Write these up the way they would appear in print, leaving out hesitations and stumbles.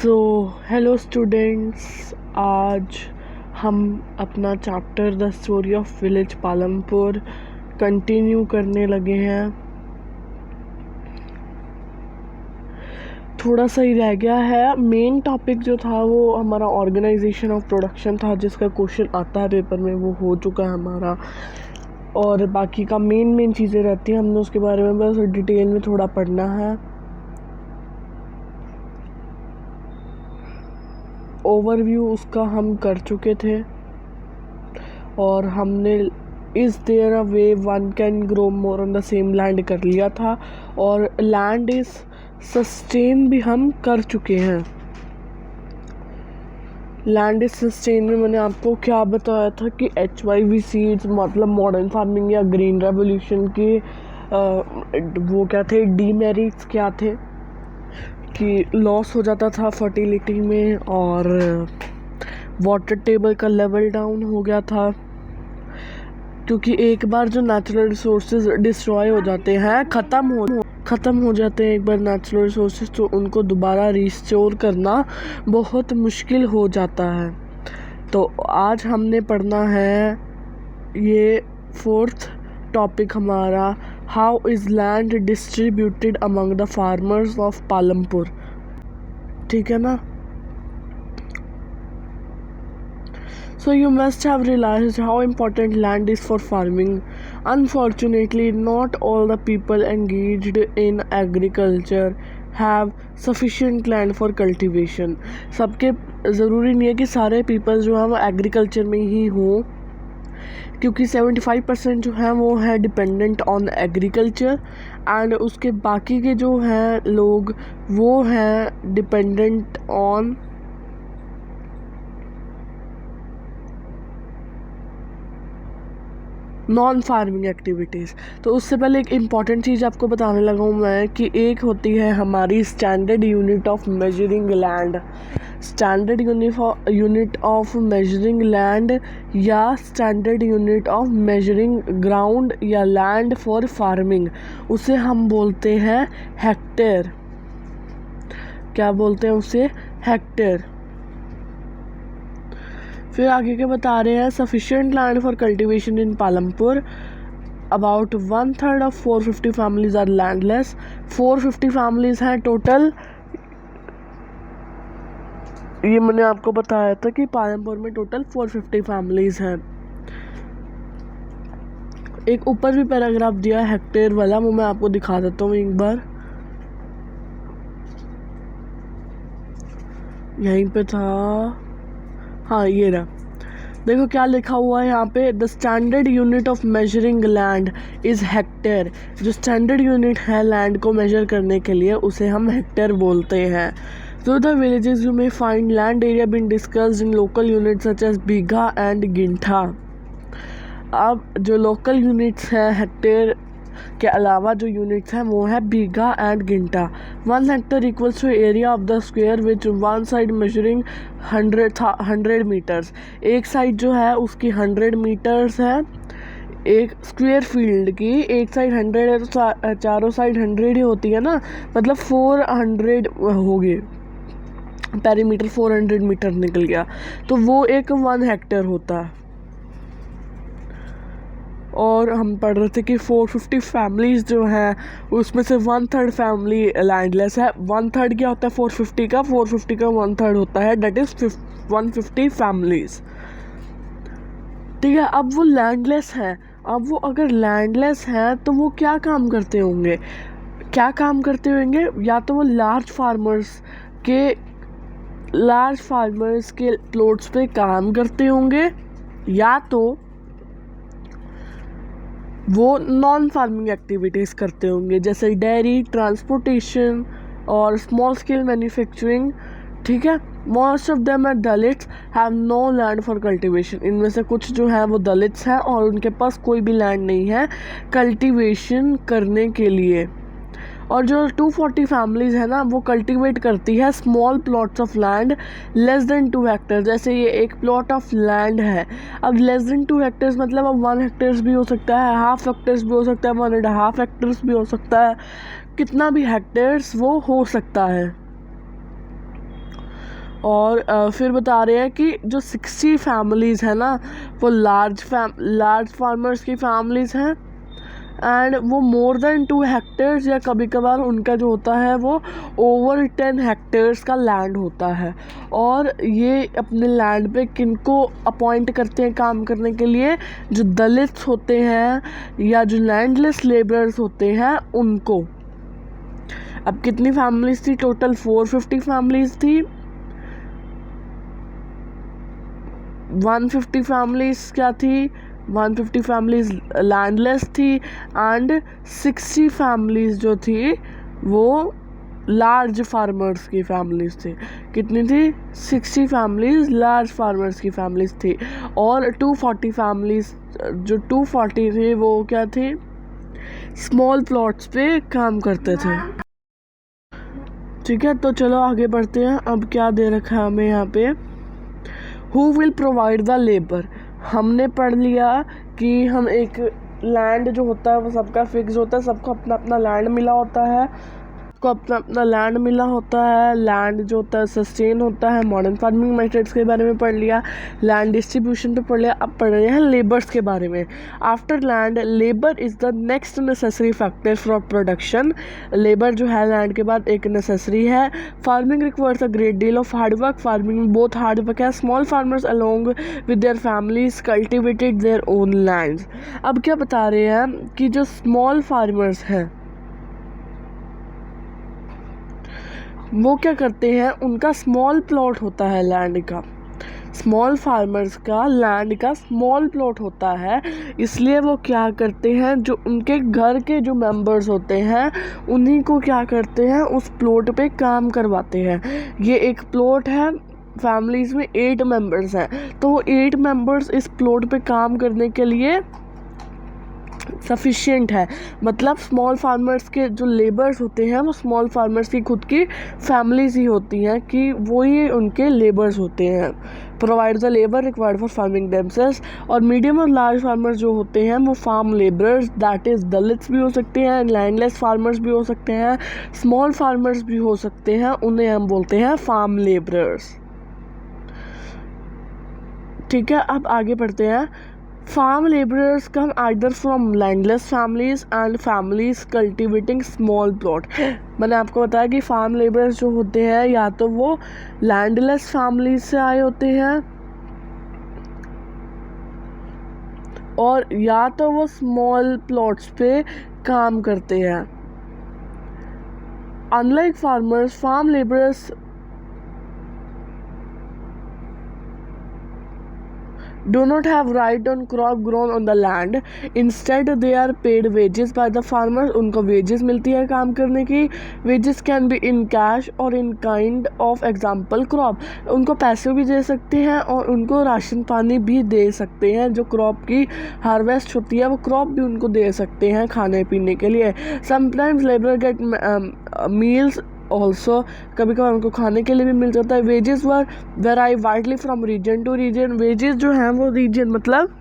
So hello students, आज हम अपना chapter the story of village Palampur continue करने लगे हैं। थोड़ा सा ही रह गया है। मेन टॉपिक जो था वो हमारा ऑर्गेनाइजेशन ऑफ प्रोडक्शन था, जिसका क्वेश्चन आता है पेपर में, वो हो चुका है हमारा। और बाकी का मेन चीज़ें रहती हैं, हमने उसके बारे में बस डिटेल में थोड़ा पढ़ना है। ओवरव्यू उसका हम कर चुके थे और हमने is there a way one can grow more on the same land कर लिया था, और लैंड इज सस्टेन भी हम कर चुके हैं। लैंड इज सस्टेन में मैंने आपको क्या बताया था कि HYV सीड्स मतलब मॉडर्न फार्मिंग या ग्रीन रेवोल्यूशन के वो क्या थे, डीमेरिट्स क्या थे, कि लॉस हो जाता था फर्टिलिटी में और वाटर टेबल का लेवल डाउन हो गया था, क्योंकि एक बार जो नेचुरल रिसोर्सेज डिस्ट्रॉय हो जाते हैं, ख़त्म हो जाते हैं एक बार नेचुरल रिसोर्सेज, तो उनको दोबारा रिस्टोर करना बहुत मुश्किल हो जाता है। तो आज हमने पढ़ना है ये 4th टॉपिक हमारा, how is land distributed among the farmers of Palampur. ठीक है ना। So you must have realized how important land is for farming. Unfortunately, not all the people engaged in agriculture have sufficient land for cultivation. सबके ज़रूरी नहीं है कि सारे people जो हैं वो एग्रीकल्चर में ही हों, क्योंकि 75% जो है वो है डिपेंडेंट ऑन एग्रीकल्चर, एंड उसके बाकी के जो हैं लोग वो हैं dependent on non farming activities. तो उससे पहले एक इम्पॉर्टेंट चीज़ आपको बताने लगा हूँ मैं, कि एक होती है हमारी standard unit of measuring land. Standard unit of measuring land या standard unit of measuring ground या लैंड फॉर फार्मिंग, उसे हम बोलते हैं हेक्टेयर। क्या बोलते हैं उसे? हेक्टेयर। फिर आगे के बता रहे हैं, sufficient land for cultivation in Palampur, about 1/3 of 450 families are landless. 450 families हैं टोटल। ये मैंने आपको बताया था कि पालमपुर में टोटल 450 फैमिलीज हैं। एक ऊपर भी पैराग्राफ दिया है हेक्टेयर वाला, वो मैं आपको दिखा देता हूँ एक बार। यहीं पे था, हाँ ये रहा। देखो क्या लिखा हुआ है यहाँ पे, the standard unit of measuring land is hectare. जो स्टैंडर्ड यूनिट है लैंड को मेजर करने के लिए, उसे हम हेक्टेयर बोलते हैं। So the villages you may find land area being discussed in local units such as bigha and गिंठा। अब जो लोकल यूनिट्स हैं हेक्टेयर के अलावा जो यूनिट्स हैं वो है bigha and guntha. 1 hectare equals to area of the square which one side measuring 100 metres. एक साइड जो है उसकी 100 मीटर्स है, एक स्क्वायर फील्ड की एक साइड 100 है, तो चारों साइड 100 ही होती है ना, मतलब 400 हो गए, पेरीमीटर 400 मीटर निकल गया, तो वो एक 1 हेक्टेयर होता है। और हम पढ़ रहे थे कि 450 फैमिलीज़ जो हैं उसमें से 1/3 फैमिली लैंडलेस है। 1/3 क्या होता है 450 का? 450 का 1/3 होता है, डेट इज़ 150 फैमिलीज़। ठीक है। अब वो लैंडलेस है, अब वो अगर लैंडलेस है तो वो क्या काम करते होंगे? या तो वो लार्ज फार्मर्स के प्लॉट्स पे काम करते होंगे, या तो वो नॉन फार्मिंग एक्टिविटीज़ करते होंगे, जैसे डेयरी, ट्रांसपोर्टेशन और स्मॉल स्केल मैन्युफैक्चरिंग। ठीक है। Most of them are Dalits have no land for cultivation. इनमें से कुछ जो है वो दलित्स हैं और उनके पास कोई भी लैंड नहीं है कल्टीवेशन करने के लिए। और जो 240 फैमिलीज़ है ना, वो कल्टीवेट करती है small plots of land less than 2 hectare. जैसे ये एक प्लॉट ऑफ लैंड है, अब लेस देन 2 हेक्टेयर्स मतलब अब 1 हेक्टेयर्स भी हो सकता है, हाफ हेक्टेयर्स भी हो सकता है, 1.5 हेक्टेयर्स भी हो सकता है, कितना भी हेक्टेयर्स वो हो सकता है। और फिर बता रहे हैं कि जो 60 फैमिलीज़ है ना वो लार्ज फार्मर्स की फैमिलीज़ हैं, एंड वो मोर देन 2 हेक्टेयर्स या कभी कभार उनका जो होता है वो ओवर 10 हेक्टेयर्स का लैंड होता है। और ये अपने लैंड पे किनको अपॉइंट करते हैं काम करने के लिए, जो दलित्स होते हैं या जो लैंडलेस लेबरर्स होते हैं उनको। अब कितनी फैमिलीज थी टोटल? 450 फैमिलीज थी। 150 फैमिलीज क्या थी? 150 फैमिलीज लैंडलेस थी, एंड 60 फैमिलीज जो थी वो लार्ज फार्मर्स की फैमिलीज थी। कितनी थी? 60 फैमिलीज लार्ज फार्मर्स की फैमिलीज थी। और 240 फैमिलीज, जो 240 थे वो क्या थे? स्मॉल प्लॉट्स पे काम करते थे। ठीक है, तो चलो आगे बढ़ते हैं। अब क्या दे रखा है हमें यहाँ पे? Who will provide the labour. हमने पढ़ लिया कि हम एक लैंड जो होता है वो सबका फिक्स होता है, सबको अपना अपना लैंड मिला होता है, को अपना अपना लैंड मिला होता है। लैंड जो होता है सस्टेन होता है। मॉडर्न फार्मिंग मेथड्स के बारे में पढ़ लिया, लैंड डिस्ट्रीब्यूशन पे पढ़ लिया। अब पढ़ रहे हैं लेबर्स के बारे में। After land, labour is the next necessary factor for production. Labour जो है लैंड के बाद एक नेसेसरी है। Farming requires a great deal of hard work. Farming में बहुत हार्ड वर्क है। Small farmers along with their families cultivated their own lands. अब क्या बता रहे हैं कि जो स्मॉल फार्मर्स हैं वो क्या करते हैं, उनका स्मॉल प्लॉट होता है लैंड का। स्मॉल फार्मर्स का लैंड का स्मॉल प्लॉट होता है, इसलिए वो क्या करते हैं, जो उनके घर के जो मेंबर्स होते हैं उन्हीं को क्या करते हैं, उस प्लॉट पे काम करवाते हैं। ये एक प्लॉट है, फैमिलीज़ में 8 मेंबर्स हैं, तो 8 मेंबर्स इस प्लॉट पे काम करने के लिए सफिशिएंट है। मतलब स्मॉल फार्मर्स के जो लेबर्स होते हैं वो स्मॉल फार्मर्स की खुद की फैमिलीज ही होती हैं, कि वो ही उनके लेबर्स होते हैं। Provide the labour required for farming themselves. और मीडियम और लार्ज फार्मर्स जो होते हैं वो farm labourers, that is Dalits भी हो सकते हैं, लैंडलेस फार्मर्स भी हो सकते हैं, स्मॉल फार्मर्स भी हो सकते हैं, उन्हें हम बोलते हैं फार्म लेबरर्स। ठीक है, अब आगे बढ़ते हैं। Farm laborers come either from landless families and families cultivating small plot। मैंने आपको बताया कि फार्म लेबरर्स जो होते हैं या तो वो लैंडलेस फैमिलीज से आए होते हैं और या तो वो स्मॉल प्लॉट्स पे काम करते हैं। Unlike farmers, farm labourers do not have right on crop grown on the land, instead they are paid wages by the farmers। उनको wages मिलती है काम करने की। wages can be in cash or in kind of example crop। उनको पैसे भी दे सकते हैं और उनको राशन पानी भी दे सकते हैं। जो क्रॉप की हार्वेस्ट होती है वो क्रॉप भी उनको दे सकते हैं खाने पीने के लिए। Sometimes labour get meals also, कभी कभार उनको खाने के लिए भी मिल जाता है। Wages were vary widely from region to region. Wages जो हैं वो रीजन मतलब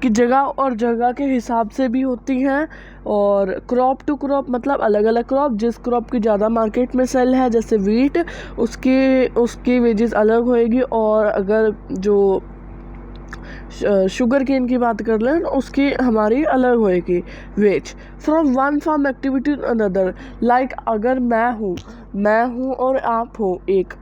कि जगह और जगह के हिसाब से भी होती हैं, और क्रॉप टू क्रॉप मतलब अलग अलग क्रॉप। जिस क्रॉप की ज़्यादा मार्केट में सेल है जैसे वीट, उसकी वेजेस अलग होएगी, और अगर जो शुगर केन की बात कर लें उसकी हमारी अलग होएगी wage. From one farm activity another, like अगर मैं हूँ और आप हो एक,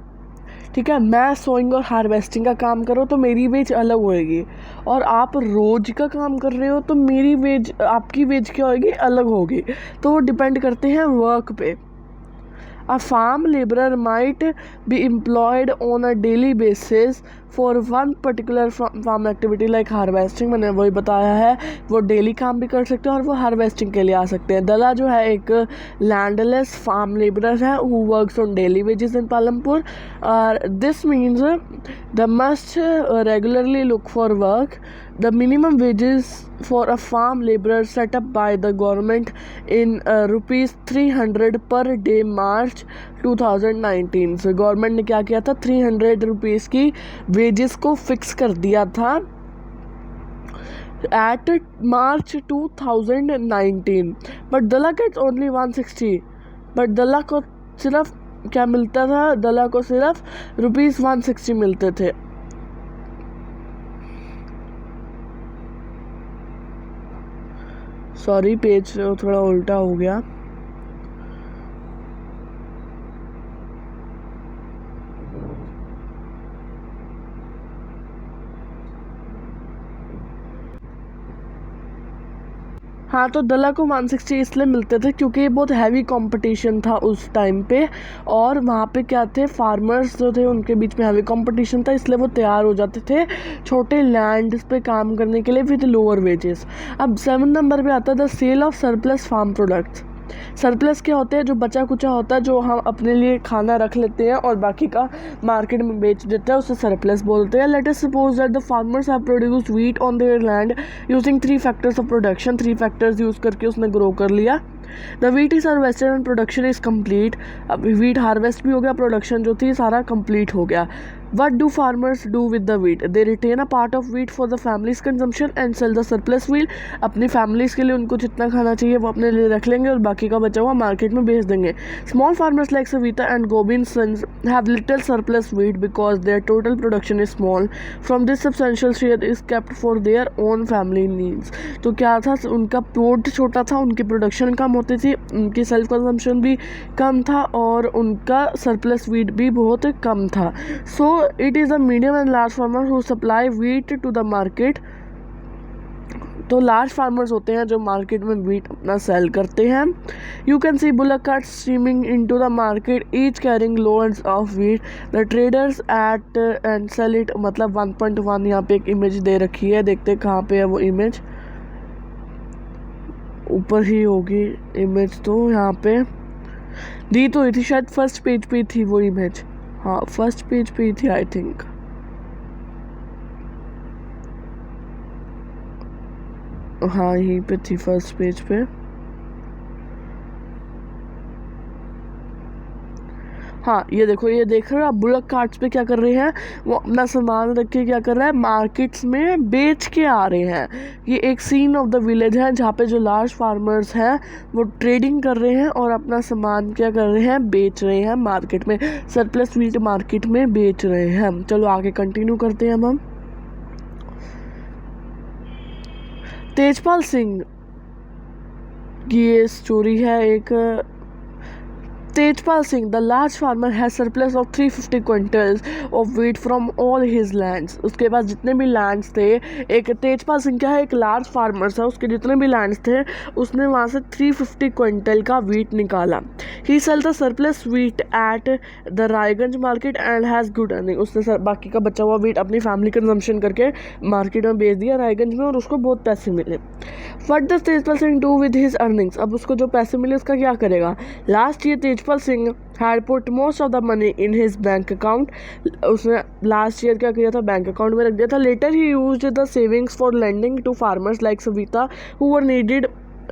ठीक है, मैं सोइंग और हार्वेस्टिंग का काम करो तो मेरी वेज अलग होएगी, और आप रोज का काम कर रहे हो तो मेरी वेज, आपकी वेज क्या होगी, अलग होगी। तो वो डिपेंड करते हैं वर्क पे। A farm laborer might be employed on a daily basis for one particular farm activity like harvesting। मैंने वही बताया है, वो डेली काम भी कर सकते हैं और वो हार्वेस्टिंग के लिए आ सकते हैं। दला जो है एक लैंडलेस फार्म लेबरर है who works on daily wages in Palampur. This means they must regularly look for work। The minimum wages for a farm laborer set up by the government in rupees 300 per day March 2019। so government ने क्या किया था, 300 rupees की wages को fix कर दिया था at March 2019। But दला गेट्स ओनली 160। बट दला को सिर्फ क्या मिलता था, दला को सिर्फ ₹160 मिलते थे। सॉरी, पेज थोड़ा उल्टा हो गया। हाँ, तो दला को 160 इसलिए मिलते थे क्योंकि बहुत हैवी कंपटीशन था उस टाइम पे, और वहाँ पे क्या थे, फार्मर्स जो थे उनके बीच में हैवी कंपटीशन था, इसलिए वो तैयार हो जाते थे छोटे लैंड पे काम करने के लिए विद लोअर वेजेस। अब 7 नंबर पे आता है the sale of surplus farm products. Surplus क्या होते हैं, जो बचा कुचा होता है, जो हम अपने लिए खाना रख लेते हैं और बाकी का मार्केट में बेच देते हैं, उसे सरप्लस बोलते हैं। Let us suppose that the farmers have produced wheat on their land using 3 factors of production. 3 factors use करके उसने ग्रो कर लिया। The wheat is harvested and production is complete. अब व्हीट हार्वेस्ट भी हो गया, प्रोडक्शन जो थी सारा कंप्लीट हो गया। What do farmers do with the wheat? They retain a part of wheat for the family's consumption and sell the surplus wheat. अपनी families के लिए उनको जितना खाना चाहिए वो अपने लिए रख लेंगे और बाकी का बचा हुआ मार्केट में बेच देंगे। Small farmers like Savita and Gobin's sons have little surplus wheat because their total production is small. From this substantial share is kept for their own family needs. तो क्या था, उनका प्लॉट छोटा था, उनकी प्रोडक्शन कम होती थी, उनकी सेल्फ कंजम्पशन भी कम था और उनका सरप्लस व्हीट भी बहुत कम था। सो it is a medium and large farmers who supply wheat to the market. तो लार्ज फार्मर्स होते हैं जो मार्केट में व्हीट अपना सेल करते हैं। You can see bullock cart streaming into the market each carrying loads of wheat. The traders at end sell it, मतलब 1.1 यहाँ पे एक इमेज दे रखी है, देखते कहाँ पे है वो इमेज, ऊपर ही होगी इमेज, तो यहाँ पे दी तो हुई थी, शायद फर्स्ट पेज पे थी वो इमेज। हाँ, फर्स्ट पेज पे ही थी आई थिंक। हाँ, यहीं पे थी फर्स्ट पेज पे। हाँ, ये देखो, ये देख रहे हो आप, बुलक कार्ट्स पे क्या कर रहे हैं, वो अपना सामान रख के क्या कर रहा है, मार्केट्स में बेच के आ रहे हैं। ये एक सीन ऑफ द विलेज है जहाँ पे जो लार्ज फार्मर्स हैं वो ट्रेडिंग कर रहे हैं और अपना सामान क्या कर रहे हैं, बेच रहे हैं मार्केट में, सरप्लस व्हीट मार्केट में बेच रहे हैं। चलो आगे कंटिन्यू करते हैं हम। तेजपाल सिंह की ये स्टोरी है एक। Tejpal Singh, the large farmer, has surplus of 350 quintals of wheat from all his lands. उसके पास जितने भी लैंड्स थे, एक तेजपाल सिंह क्या है, एक लार्ज फार्मर था, उसके जितने भी लैंड्स थे उसने वहाँ से 350 क्विंटल का व्हीट निकाला। He sell the surplus wheat at the Raiganj market and has good earning. उसने बाकी का बचा हुआ व्हीट अपनी फैमिली कंजम्पशन करके मार्केट में बेच दिया रायगंज में और उसको बहुत पैसे मिले। What does Tejpal Singh do with his earnings? अब उसको जो पैसे मिले उसका क्या करेगा। Last year Tejpal Singh had put most of the money in his bank account. उसने लास्ट ईयर क्या किया था, बैंक अकाउंट में रख दिया था। Later he used the savings for lending to farmers like Savita who were needed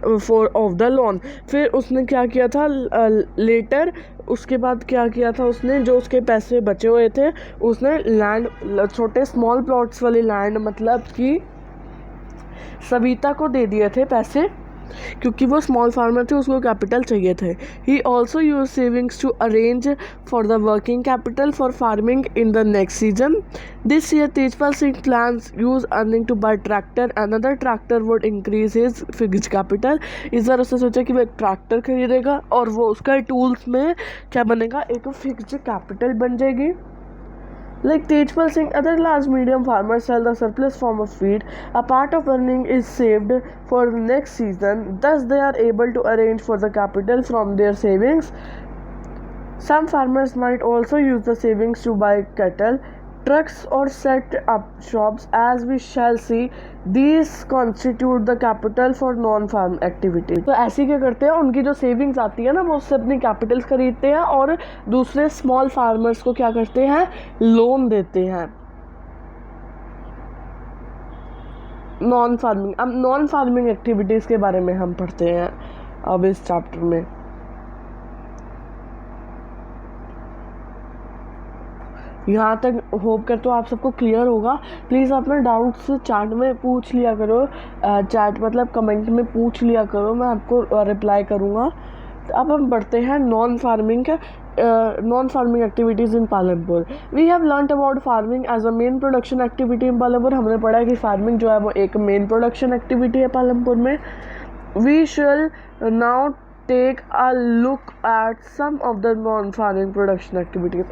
for of the loan. फिर उसने क्या किया था लेटर, उसके बाद क्या किया था उसने, जो उसके पैसे बचे हुए थे उसने लैंड, छोटे स्मॉल प्लॉट्स वाली लैंड, मतलब कि सविता को दे दिए थे पैसे क्योंकि वो स्मॉल फार्मर थे, उसको कैपिटल चाहिए थे। He also use savings to arrange for the working capital for farming in the next season. This year Tejpal Singh plans use earning to buy tractor, another tractor would increase his fixed capital. इस बार उसने सोचा कि वो एक tractor खरीदेगा और वो उसका टूल्स में क्या बनेगा, एक फिक्स्ड कैपिटल बन जाएगी। Like Tejpal Singh, other large medium farmers sell the surplus form of wheat. A part of earning is saved for the next season. Thus, they are able to arrange for the capital from their savings. Some farmers might also use the savings to buy cattle, trucks, or set up shops. As we shall see, these constitute the capital for non-farm activities. तो ऐसे क्या करते हैं, उनकी जो savings आती है ना, वो उससे अपनी कैपिटल्स खरीदते हैं और दूसरे स्मॉल फार्मर्स को क्या करते हैं, लोन देते हैं। नॉन फार्मिंग, अब नॉन फार्मिंग एक्टिविटीज़ के बारे में हम पढ़ते हैं अब इस चैप्टर में। यहाँ तक होप करते हो आप सबको क्लियर होगा। प्लीज़ अपना डाउट्स चैट में पूछ लिया करो, चैट मतलब कमेंट में पूछ लिया करो, मैं आपको रिप्लाई करूँगा। अब हम बढ़ते हैं non farming non-farming activities in Palampur. We have learnt about farming as a main production activity in Palampur. हमने पढ़ा कि farming जो है वो एक main production activity है पालमपुर में. We shall now take a look at some of the non-farming production activities.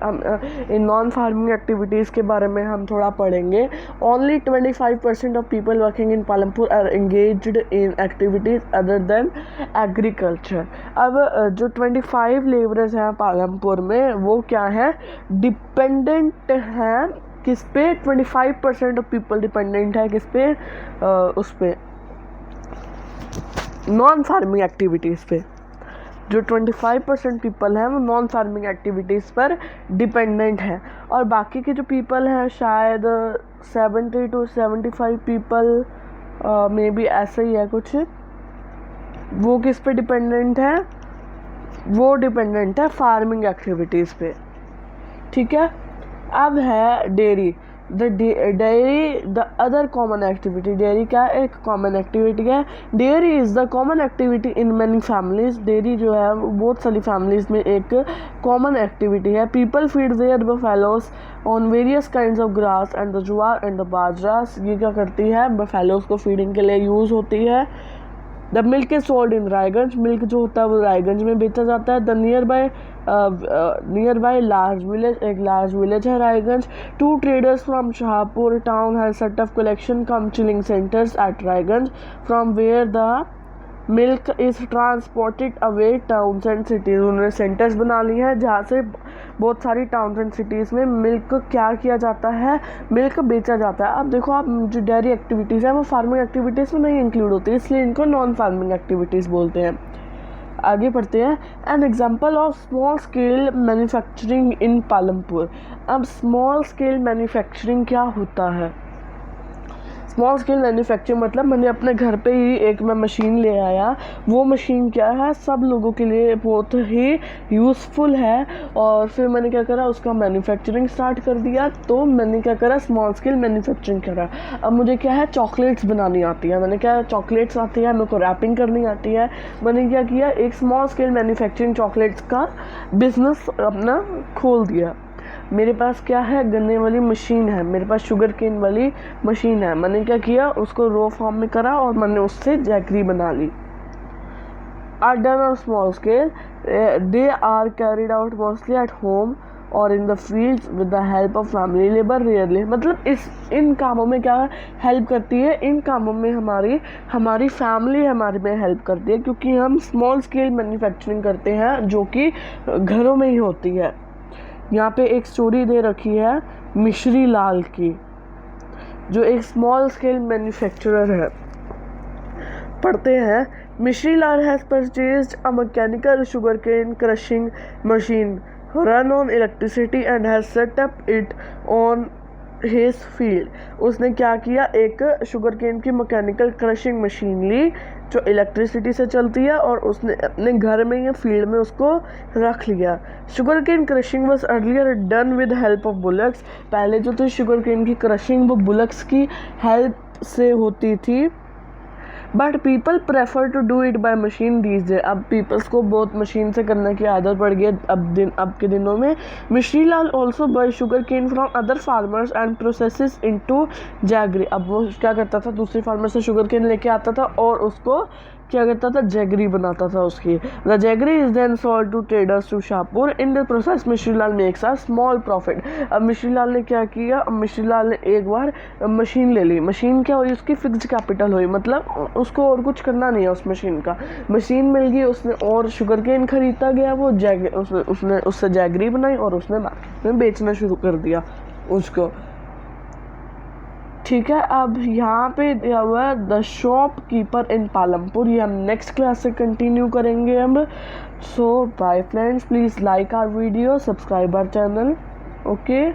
In non-farming activities के बारे में हम थोड़ा पढ़ेंगे. Only 25% of people working in Palampur are engaged in activities other than agriculture. अब जो 25 लेबरर्स हैं पालमपुर में वो क्या है, डिपेंडेंट हैं किस पे, 25% ऑफ पीपल डिपेंडेंट है किस पे, उस पे नॉन फार्मिंग एक्टिविटीज़ पे. जो 25% पीपल हैं वो नॉन फार्मिंग एक्टिविटीज़ पर डिपेंडेंट है, और बाकी के जो पीपल हैं शायद 70 to 75 पीपल में भी ऐसा ही है कुछ, वो किस पे डिपेंडेंट है, वो डिपेंडेंट है फार्मिंग एक्टिविटीज़ पे. ठीक है. अब है dairy. Dairy the other common activity. Dairy क्या एक कॉमन एक्टिविटी है. Dairy is the common activity in many families. Dairy जो है वो बहुत सारी फैमिलीज में एक कॉमन एक्टिविटी है. People feed their buffaloes on various kinds of grass and the jowar and the bajras. ये क्या करती है, बफेलोज को फीडिंग के लिए यूज़ होती है. The milk is sold in Raiganj. Milk जो होता है वो रायगंज में बेचा जाता है. The nearby large village. एक लार्ज विलेज है Raiganj. 2 traders from Shahpur town have set up collection cum chilling centres at Raiganj from where the milk is transported away towns and cities. उन्होंने सेंटर्स बना लिए हैं जहाँ से बहुत सारी टाउन्स एंड सिटीज़ में मिल्क क्या किया जाता है, मिल्क बेचा जाता है. अब देखो आप, जो डेयरी एक्टिविटीज़ हैं वो फार्मिंग एक्टिविटीज़ में नहीं इंक्लूड होती, इसलिए इनको नॉन फार्मिंग एक्टिविटीज़ बोलते हैं. आगे पढ़ते हैं. An example of small scale manufacturing इन पालमपुर. अब स्मॉल स्केल मैन्युफैक्चरिंग क्या होता है. स्मॉल स्केल मैन्युफैक्चरिंग मतलब मैंने अपने घर पे ही एक मैं मशीन ले आया. वो मशीन क्या है, सब लोगों के लिए बहुत ही यूज़फुल है, और फिर मैंने क्या करा, उसका मैन्युफैक्चरिंग स्टार्ट कर दिया. तो मैंने क्या करा, स्मॉल स्केल मैन्युफैक्चरिंग करा. अब मुझे क्या है, चॉकलेट्स बनानी आती है. मैंने क्या, चॉकलेट्स आती है, मेरे को रैपिंग करनी आती है. मैंने क्या किया, एक स्मॉल स्केल मैन्युफैक्चरिंग चॉकलेट्स का बिजनेस अपना खोल दिया. मेरे पास क्या है, गन्ने वाली मशीन है, मेरे पास शुगर केन वाली मशीन है. मैंने क्या किया, उसको रो फॉर्म में करा और मैंने उससे जैगरी बना ली. Are done on small scale. They are carried out mostly at home और in the fields with the help of family labour rarely. मतलब इन कामों में क्या हेल्प करती है, इन कामों में हमारी फैमिली हमारे में हेल्प करती है, क्योंकि हम स्मॉल स्केल मैन्युफैक्चरिंग करते हैं जो कि घरों में ही होती है. यहाँ पे एक स्टोरी दे रखी है मिश्री लाल की, जो एक स्मॉल स्केल मैन्युफैक्चरर है. पढ़ते हैं. Mishri Lal has purchased a mechanical sugarcane crushing machine run on electricity and has set up it on his field. उसने क्या किया, एक शुगर केन की मैकेनिकल क्रशिंग मशीन ली जो इलेक्ट्रिसिटी से चलती है, और उसने अपने घर में या फील्ड में उसको रख लिया. Sugarcane crushing was earlier done with help of bullocks. पहले जो थी शुगर केन की क्रशिंग वो बुलक्स की हेल्प से होती थी. But people prefer to do it by machine these day. अब पीपल्स को बहुत मशीन से करने की आदत पड़ गई है अब के दिनों में. Mishri Lal also buy sugarcane from other farmers and processes into jaggery. अब वो क्या करता था, दूसरे फार्मर से शुगर केन लेके आता था और उसको क्या करता था, जैगरी बनाता था उसकी. The jaggery is then sold to traders to Shahpur. In the process Mishri Lal makes a small profit. अब मिश्री लाल ने क्या किया, मिश्री लाल ने एक बार मशीन ले ली. मशीन क्या हुई, उसकी फिक्स्ड कैपिटल हुई, मतलब उसको और कुछ करना नहीं है उस मशीन का. मशीन मिल गई उसने, और शुगर केन खरीदता गया, वो उसने उससे जैगरी बनाई और उसने मार्केट में बेचना शुरू कर दिया उसको. ठीक है. अब यहाँ पे दिया हुआ है द शॉपकीपर इन पालमपुर. ये हम नेक्स्ट क्लास से कंटिन्यू करेंगे अब. So bye friends, please like our video, subscribe our channel. Okay.